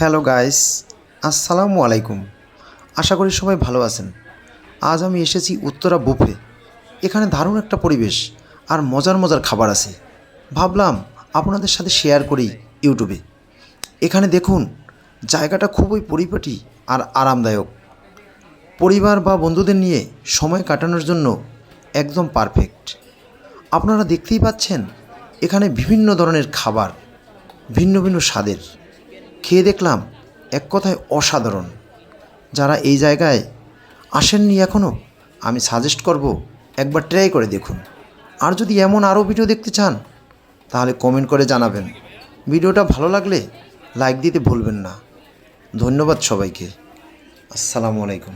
Hello guys, আসসালামু আলাইকুম। আশা করি সবাই ভালো আছেন। আজ আমি এসেছি উত্তরা বুফে। এখানে দারুণ একটা পরিবেশ আর মজার মজার খাবার আছে। ভাবলাম আপনাদের সাথে শেয়ার করি ইউটিউবে। এখানে দেখুন, জায়গাটা খুবই পরিপাটি আর আরামদায়ক। পরিবার বা বন্ধুদের নিয়ে সময় কাটানোর জন্য একদম পারফেক্ট। আপনারা দেখতেই পাচ্ছেন, এখানে বিভিন্ন ধরনের খাবার, ভিন্ন ভিন্ন স্বাদের। খেয়ে দেখলাম এক কথায় অসাধারণ। যারা এই জায়গায় আসেননি এখনও, আমি সাজেস্ট করব একবার ট্রাই করে দেখুন। আর যদি এমন আরও ভিডিও দেখতে চান তাহলে কমেন্ট করে জানাবেন। ভিডিওটা ভালো লাগলে লাইক দিতে ভুলবেন না। ধন্যবাদ সবাইকে। আসসালামু আলাইকুম।